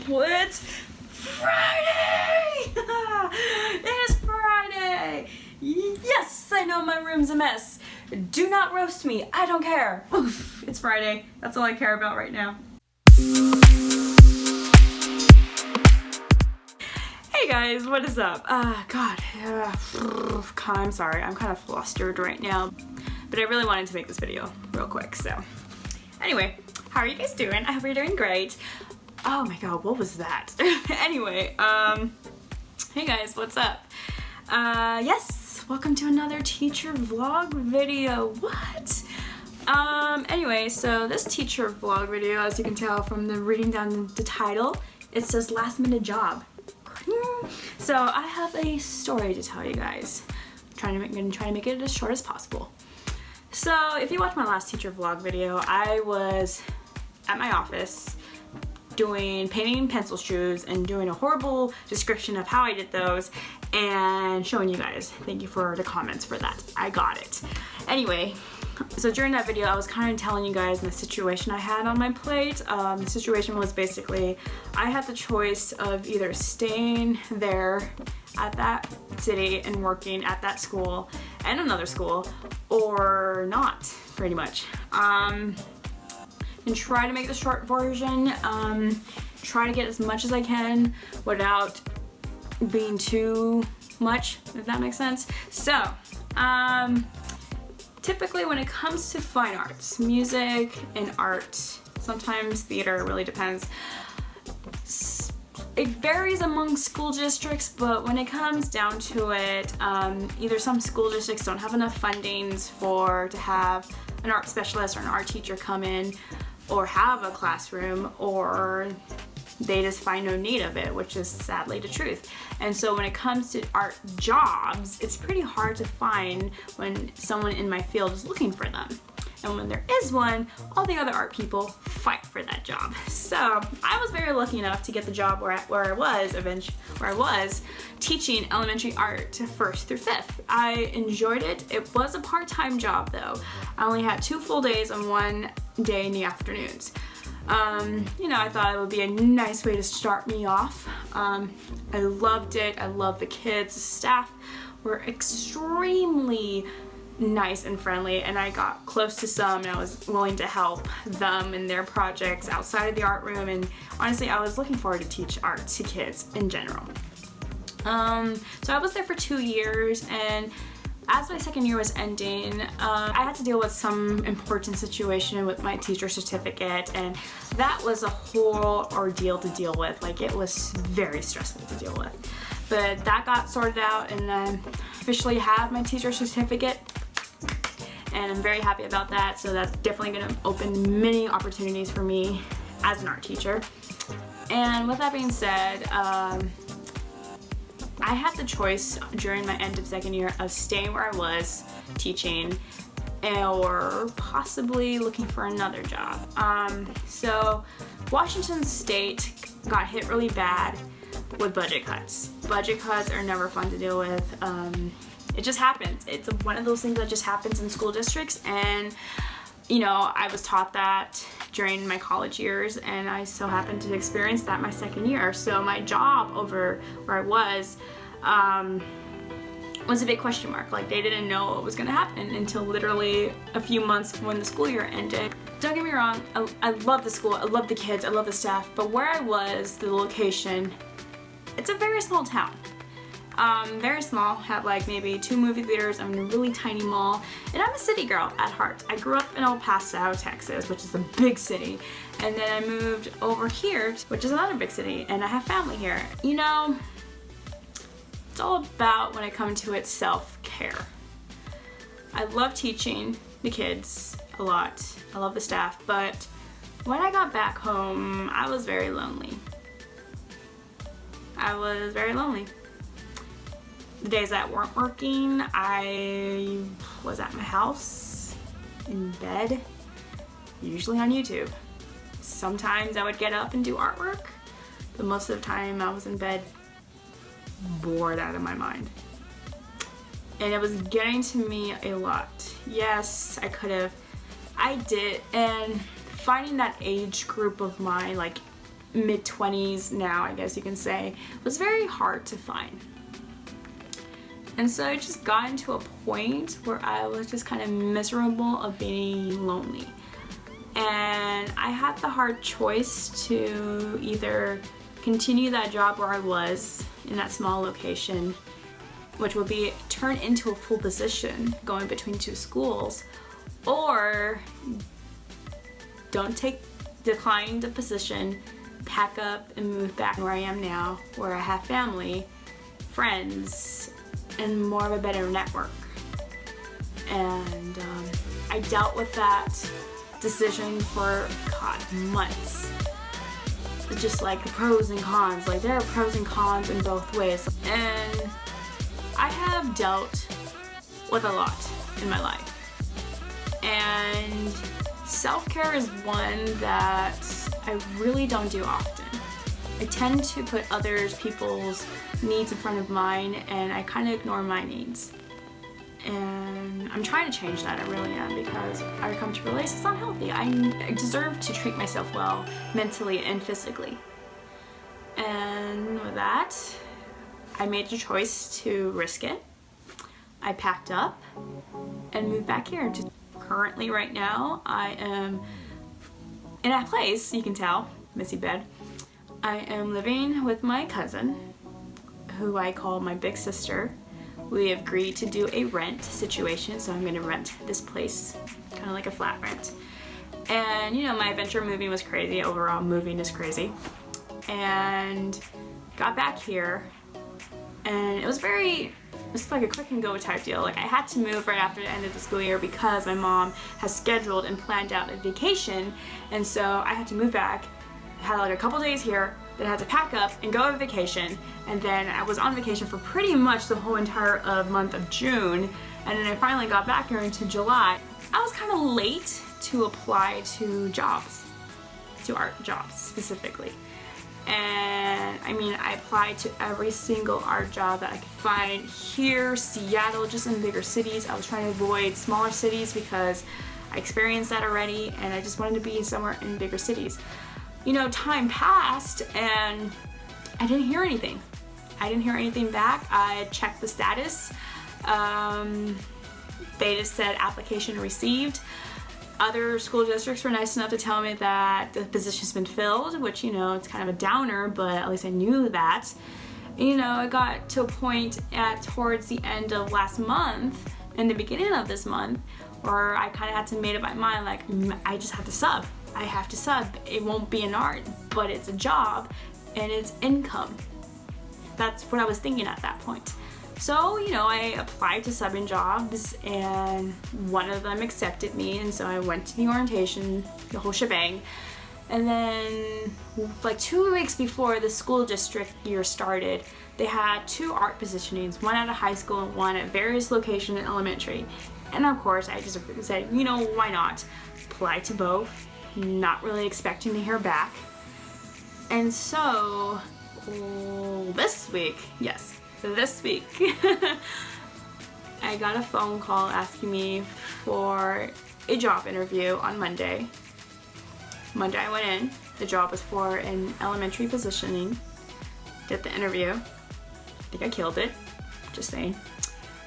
It's Friday! It is Friday! Yes, I know my room's a mess. Do not roast me. I don't care. Oof, it's Friday. That's all I care about right now. Hey guys, what is up? I'm sorry. I'm kind of flustered right now, but I really wanted to make this video real quick, so. Anyway, how are you guys doing? I hope you're doing great. Oh my god, what was that? Anyway, hey guys, what's up? Yes, welcome to another teacher vlog video. What? Anyway, so this teacher vlog video, as you can tell from the reading down the title, it says last minute job. So I have a story to tell you guys. I'm gonna try to make it as short as possible. So if you watched my last teacher vlog video, I was at my office painting pencil shoes and doing a horrible description of how I did those and showing you guys. Thank you for the comments for that. I got it. Anyway, so during that video I was kind of telling you guys the situation I had on my plate. The situation was basically I had the choice of either staying there at that city and working at that school and another school, or not, pretty much. And try to make the short version, try to get as much as I can without being too much, if that makes sense. So, typically when it comes to fine arts, music and art, sometimes theater, it really depends. It varies among school districts, but when it comes down to it, either some school districts don't have enough fundings to have an art specialist or an art teacher come in or have a classroom, or they just find no need of it, which is sadly the truth. And so when it comes to art jobs, it's pretty hard to find when someone in my field is looking for them. And when there is one, all the other art people fight for that job. So I was very lucky enough to get the job where I was teaching elementary art 1st through 5th. I enjoyed it. It was a part-time job though. I only had 2 full days and 1 day in the afternoons. You know, I thought it would be a nice way to start me off. I loved it. I loved the kids. The staff were extremely nice and friendly, and I got close to some and I was willing to help them in their projects outside of the art room, and honestly I was looking forward to teach art to kids in general. So I was there for 2 years, and as my 2nd year was ending, I had to deal with some important situation with my teacher certificate, and that was a whole ordeal to deal with. Like, it was very stressful to deal with. But that got sorted out, and I officially have my teacher certificate, and I'm very happy about that. So that's definitely going to open many opportunities for me as an art teacher. And with that being said, I had the choice during my end of 2nd year of staying where I was teaching or possibly looking for another job. So Washington State got hit really bad with budget cuts. Budget cuts are never fun to deal with. It just happens. It's one of those things that just happens in school districts, and you know, I was taught that during my college years, and I so happened to experience that my 2nd year. So my job over where I was a big question mark. Like, they didn't know what was going to happen until literally a few months when the school year ended. Don't get me wrong, I love the school, I love the kids, I love the staff, but where I was, the location, it's a very small town. Very small, have like maybe 2 movie theaters. I'm in a really tiny mall, and I'm a city girl at heart. I grew up in El Paso, Texas, which is a big city, and then I moved over here, which is another big city, and I have family here. You know, it's all about, when it comes to it, self-care. I love teaching the kids a lot. I love the staff, but when I got back home, I was very lonely. I was very lonely. The days that weren't working, I was at my house, in bed, usually on YouTube. Sometimes I would get up and do artwork, but most of the time I was in bed, bored out of my mind. And it was getting to me a lot. Yes, I did, and finding that age group of mine, like mid-20s now, I guess you can say, was very hard to find. And so I just got into a point where I was just kind of miserable of being lonely. And I had the hard choice to either continue that job where I was in that small location, which would be turned into a full position going between two schools, or decline the position, pack up and move back where I am now, where I have family, friends, and more of a better network. And I dealt with that decision for months. It's just like the pros and cons. Like, there are pros and cons in both ways. And I have dealt with a lot in my life. And self-care is one that I really don't do often. I tend to put people's needs in front of mine, and I kind of ignore my needs. And I'm trying to change that, I really am, because I come to realize it's not healthy. I deserve to treat myself well, mentally and physically. And with that, I made the choice to risk it. I packed up and moved back here. Currently, right now, I am in a place, you can tell, messy bed. I am living with my cousin, who I call my big sister. We have agreed to do a rent situation, so I'm going to rent this place, kind of like a flat rent. And you know, my adventure moving was crazy. Overall, moving is crazy. And got back here, and it was like a quick and go type deal. Like, I had to move right after the end of the school year because my mom has scheduled and planned out a vacation, and so I had to move back. I had like a couple days here, then I had to pack up and go on vacation, and then I was on vacation for pretty much the whole entire month of June, and then I finally got back here into July. I was kind of late to apply to jobs, to art jobs specifically. And I mean, I applied to every single art job that I could find here, Seattle, just in bigger cities. I was trying to avoid smaller cities because I experienced that already, and I just wanted to be somewhere in bigger cities. You know, time passed and I didn't hear anything. I didn't hear anything back. I checked the status. They just said application received. Other school districts were nice enough to tell me that the position's been filled, which, you know, it's kind of a downer, but at least I knew that. You know, it got to a point towards the end of last month, in the beginning of this month, where I kind of had to make up my mind, like, I just have to sub. I have to sub. It won't be an art, but it's a job and it's income. That's what I was thinking at that point. So, you know, I applied to subbing jobs, and one of them accepted me, and so I went to the orientation, the whole shebang. And then, like 2 weeks before the school district year started, they had 2 art positionings, one at a high school and one at various locations in elementary. And of course, I just said, you know, why not? Apply to both, not really expecting to hear back. And so, this week, I got a phone call asking me for a job interview on Monday. Monday I went in. The job was for an elementary positioning. Did the interview. I think I killed it. Just saying.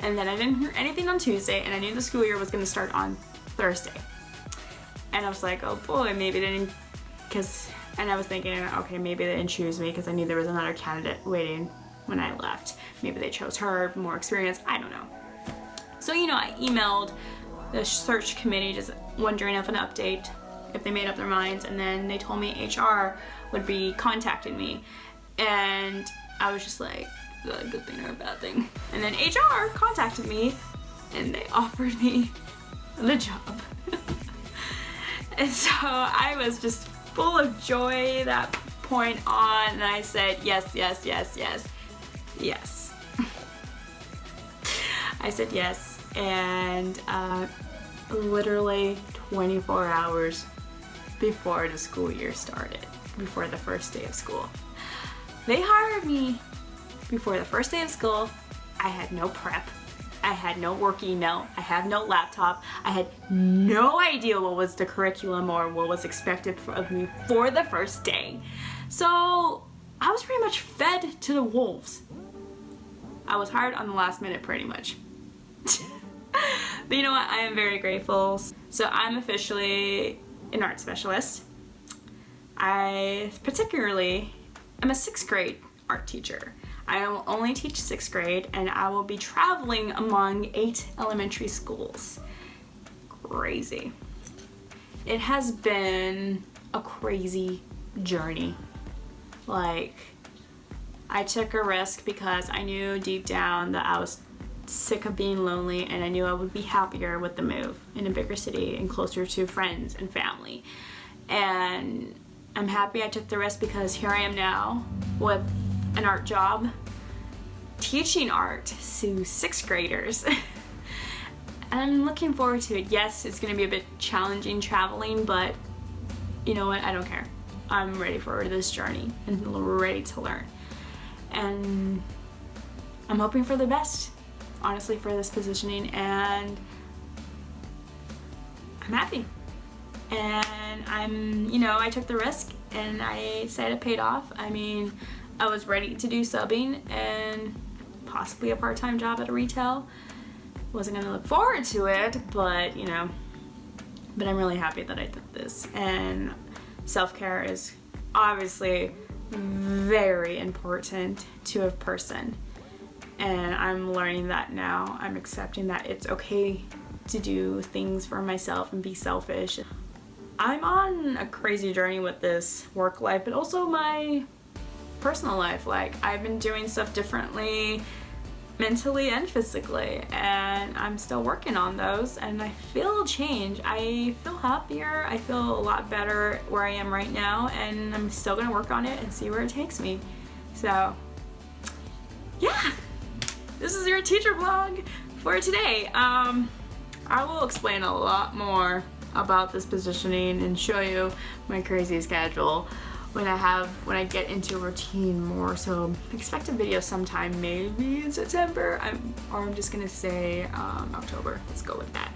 And then I didn't hear anything on Tuesday, and I knew the school year was going to start on Thursday. And I was like, oh boy, maybe they didn't, and I was thinking, okay, maybe they didn't choose me because I knew there was another candidate waiting when I left. Maybe they chose her, more experience, I don't know. So, you know, I emailed the search committee just wondering of an update, if they made up their minds, and then they told me HR would be contacting me. And I was just like, is that a good thing or a bad thing? And then HR contacted me and they offered me the job. And so I was just full of joy that point on, and I said yes, yes, yes, yes. Yes. I said yes, and literally 24 hours before the school year started, before the first day of school. They hired me before the first day of school. I had no prep. I had no work email. I had no laptop. I had no idea what was the curriculum or what was expected of me for the first day. So I was pretty much fed to the wolves. I was hired on the last minute pretty much. But you know what, I am very grateful. So I'm officially an art specialist. I particularly am a 6th grade art teacher. I will only teach 6th grade, and I will be traveling among 8 elementary schools. Crazy. It has been a crazy journey. Like, I took a risk because I knew deep down that I was sick of being lonely, and I knew I would be happier with the move in a bigger city and closer to friends and family. And I'm happy I took the risk because here I am now with an art job, teaching art to 6th graders. And I'm looking forward to it. Yes, it's gonna be a bit challenging traveling, but you know what, I don't care. I'm ready for this journey and ready to learn. And I'm hoping for the best, honestly, for this positioning, and I'm happy. And I took the risk, and I said it paid off. I mean, I was ready to do subbing and possibly a part-time job at a retail. Wasn't gonna look forward to it, but but I'm really happy that I did this. And self-care is obviously very important to a person, and I'm learning that now. I'm accepting that it's okay to do things for myself and be selfish. I'm on a crazy journey with this work life, but also my personal life. Like, I've been doing stuff differently mentally and physically, and I'm still working on those, and I feel a change. I feel happier. I feel a lot better where I am right now, and I'm still gonna work on it and see where it takes me. So yeah, this is your teacher vlog for today. I will explain a lot more about this positioning and show you my crazy schedule when I get into routine more. So expect a video sometime maybe in September, or I'm just gonna say October. Let's go with that.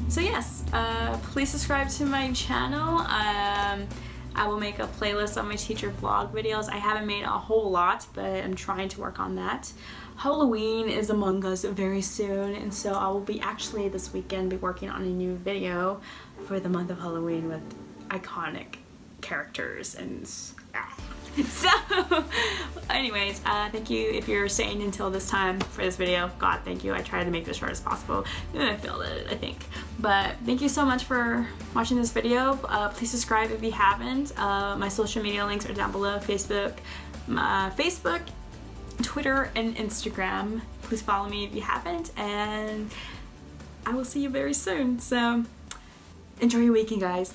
So yes, please subscribe to my channel. I will make a playlist on my teacher vlog videos. I haven't made a whole lot, but I'm trying to work on that. Halloween is among us very soon, and so I will be actually this weekend be working on a new video for the month of Halloween with iconic characters. And so anyways, thank you if you're staying until this time for this video. God, thank you. I tried to make this short as possible, and I failed at it, I think. But thank you so much for watching this video. Please subscribe if you haven't. My social media links are down below. Facebook, Twitter, and Instagram. Please follow me if you haven't, and I will see you very soon. So enjoy your weekend, guys.